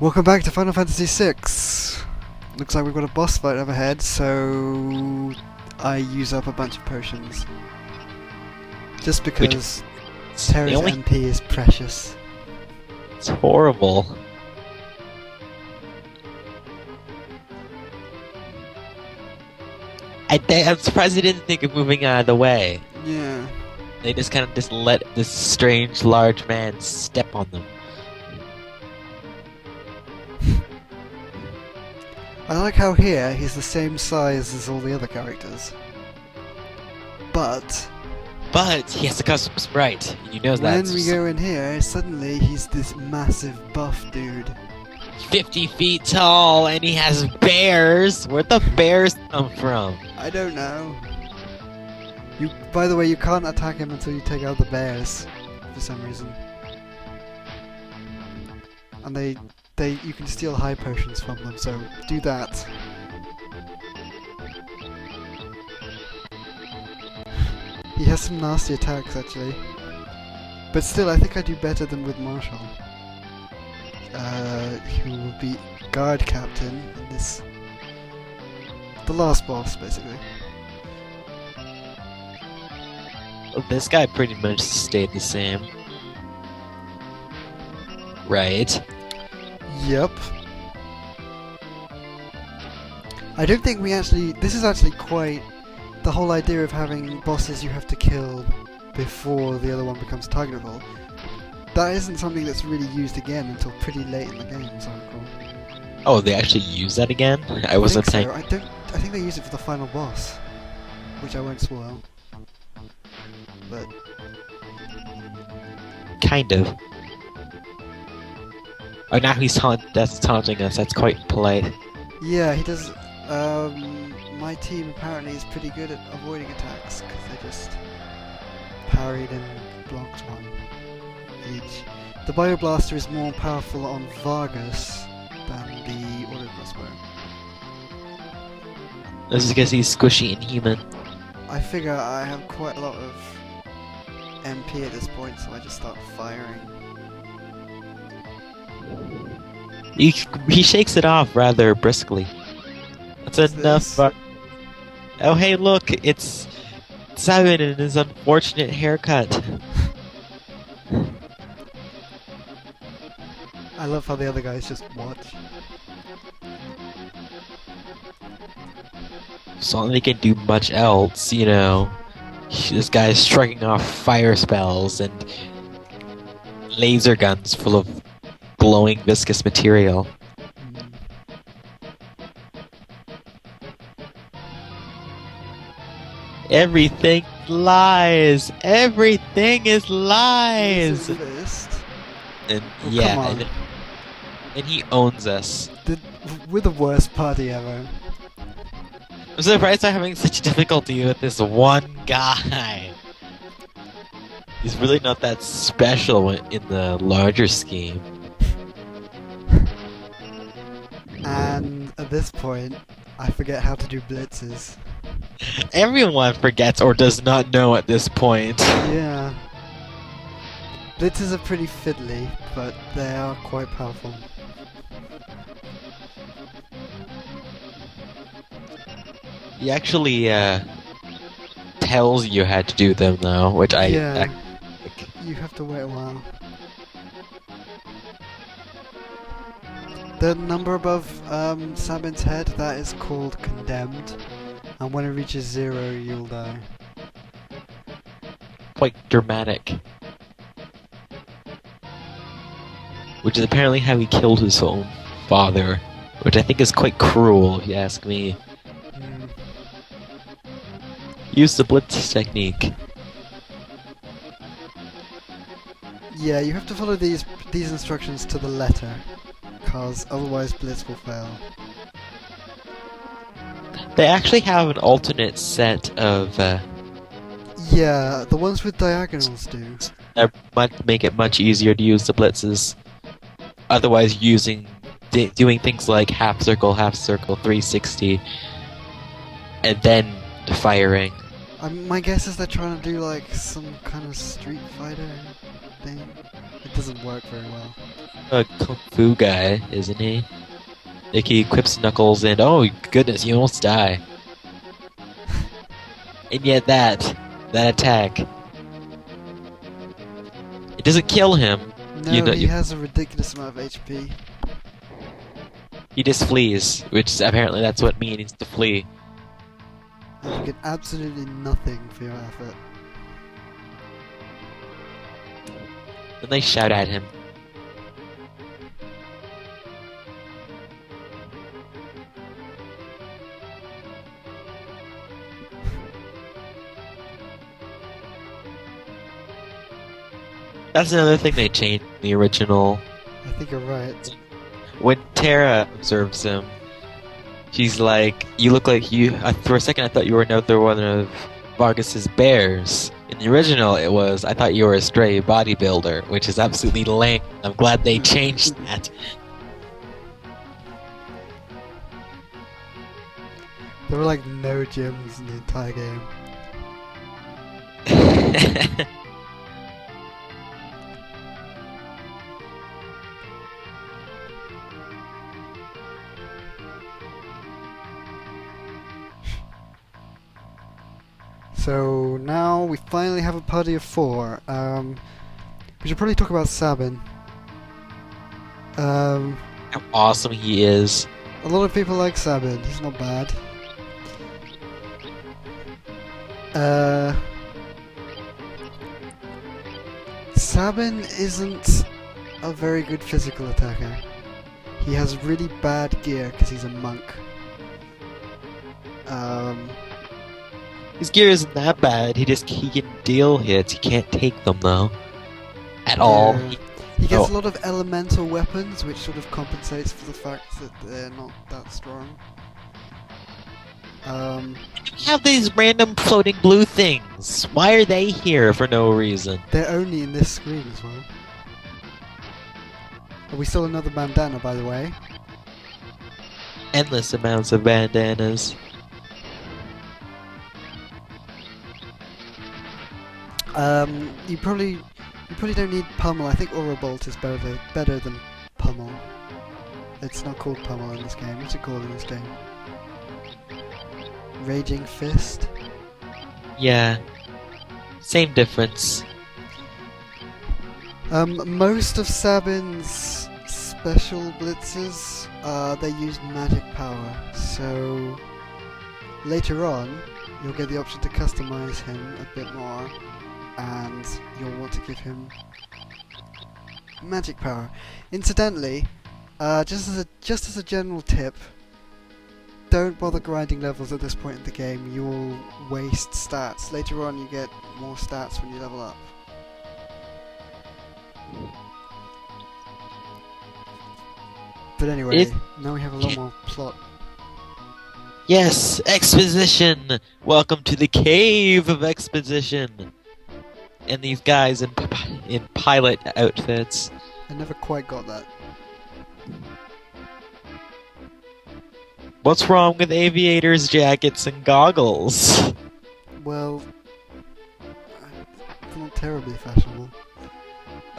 Welcome back to Final Fantasy VI. Looks like we've got a boss fight up ahead, so I use up a bunch of potions. Just because Terra's MP is precious. It's horrible. I'm surprised they didn't think of moving out of the way. Yeah. They just kind of let this strange large man step on them. I like how here he's the same size as all the other characters. But he has the custom sprite. You know that. When we go in here, suddenly he's this massive buff dude. 50 feet tall, and he has bears. Where'd the bears come from? I don't know. By the way, you can't attack him until you take out the bears, for some reason. And you can steal high potions from them, so do that. He has some nasty attacks, actually. But still, I think I do better than with Marshall. Who will be guard captain in this... the last boss, basically. Well, this guy pretty much stayed the same. Right. Yep. I don't think we actually... This is actually quite... The whole idea of having bosses you have to kill before the other one becomes targetable. That isn't something that's really used again until pretty late in the game, as I recall. Oh, they actually use that again? I wasn't saying... I think they use it for the final boss. Which I won't spoil. But... Kind of. Oh, now he's taunting us. That's quite polite. Yeah, he does... my team apparently is pretty good at avoiding attacks, because they just parried and blocked one each. The Bioblaster is more powerful on Vargas than the Auto Crossbow. This is because he's squishy and human. I figure I have quite a lot of MP at this point, so I just start firing. He shakes it off rather briskly. That's enough. Oh, hey, look, it's Simon and his unfortunate haircut. I love how the other guys just watch. So they can do much else, you know. This guy's striking off fire spells and laser guns full of glowing viscous material. Everything lies. Everything is lies. And yeah, and he owns us. We're the worst party ever. I'm surprised I'm having such difficulty with this one guy. He's really not that special in the larger scheme. And at this point, I forget how to do blitzes. Everyone forgets or does not know at this point. Yeah. Blitzes are pretty fiddly, but they are quite powerful. He actually tells you how to do them though, which Yeah. You have to wait a while. The number above Sabin's head, that is called Condemned. And when it reaches 0, you'll die. Quite dramatic. Which is apparently how he killed his own father. Which I think is quite cruel, if you ask me. Use the blitz technique. Yeah, you have to follow these instructions to the letter. Because otherwise blitz will fail. They actually have an alternate set of... Yeah, the ones with diagonals do. That might make it much easier to use the blitzes. Otherwise doing things like half circle, 360, and then firing. My guess is they're trying to do like some kind of Street Fighter thing. It doesn't work very well. A kung fu guy, isn't he? Like he equips Knuckles and oh goodness, you almost die. And yet that attack, it doesn't kill him. No, he has a ridiculous amount of HP. He just flees, which apparently that's what means to flee. And you get absolutely nothing for your effort. Then they shout at him. That's another thing they changed in the original. I think you're right. When Terra observes him, she's like, "You look like you." For a second, I thought you were another one of Vargas's bears. In the original, it was, "I thought you were a stray bodybuilder," which is absolutely lame. I'm glad they changed that. There were like no gyms in the entire game. So now we finally have a party of 4. We should probably talk about Sabin. How awesome he is. A lot of people like Sabin. He's not bad. Sabin isn't a very good physical attacker. He has really bad gear because he's a monk. His gear isn't that bad. He can deal hits. He can't take them though. At all. He gets a lot of elemental weapons, which sort of compensates for the fact that they're not that strong. We have these random floating blue things. Why are they here for no reason? They're only in this screen as well. And we saw another bandana, by the way. Endless amounts of bandanas. You probably don't need Pummel. I think Aura Bolt is better than Pummel. It's not called Pummel in this game. What's it called in this game? Raging Fist? Yeah. Same difference. Most of Sabin's special blitzes, they use magic power. So later on, you'll get the option to customize him a bit more. And you'll want to give him magic power. Incidentally, just as a general tip, don't bother grinding levels at this point in the game. You will waste stats. Later on, you get more stats when you level up. But anyway, now we have a lot more plot. Yes, exposition. Welcome to the cave of exposition. And these guys in pilot outfits. I never quite got that. What's wrong with aviators' jackets and goggles? Well, it's not terribly fashionable.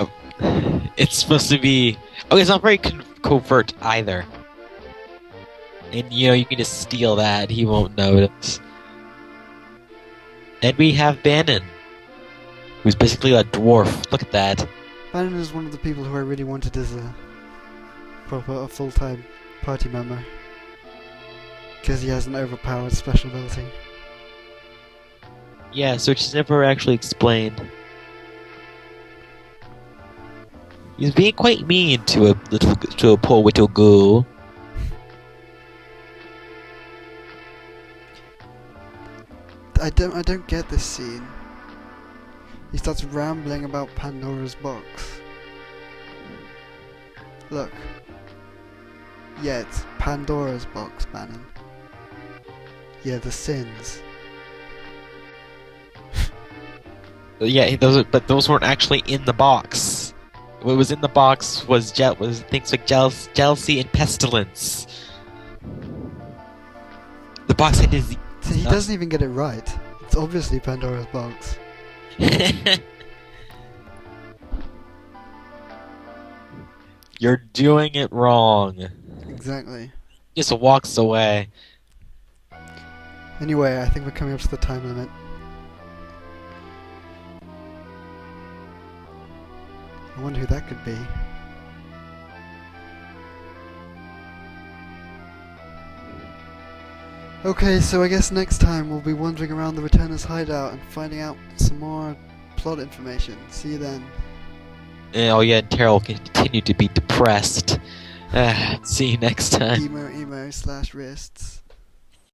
Oh, it's supposed to be... Oh, it's not very covert either. And you can just steal that, he won't notice. And we have Bannon, who's basically a dwarf. Look at that. Bannon is one of the people who I really wanted as a full-time party member. Because he has an overpowered special ability. Yes, which is never actually explained. He's being quite mean to a poor little girl. I don't get this scene. He starts rambling about Pandora's box. Look. Yeah, it's Pandora's box, Bannon. Yeah, the sins. Yeah, those weren't actually in the box. What was in the box was things like jealousy and pestilence. The box had disease. So he doesn't even get it right. It's obviously Pandora's box. You're doing it wrong. Exactly. Just walks away. Anyway, I think we're coming up to the time limit. I wonder who that could be. Okay, so I guess next time we'll be wandering around the Returner's Hideout and finding out some more plot information. See you then. Oh yeah, and Tara will continue to be depressed. See you next time. Emo /wrists.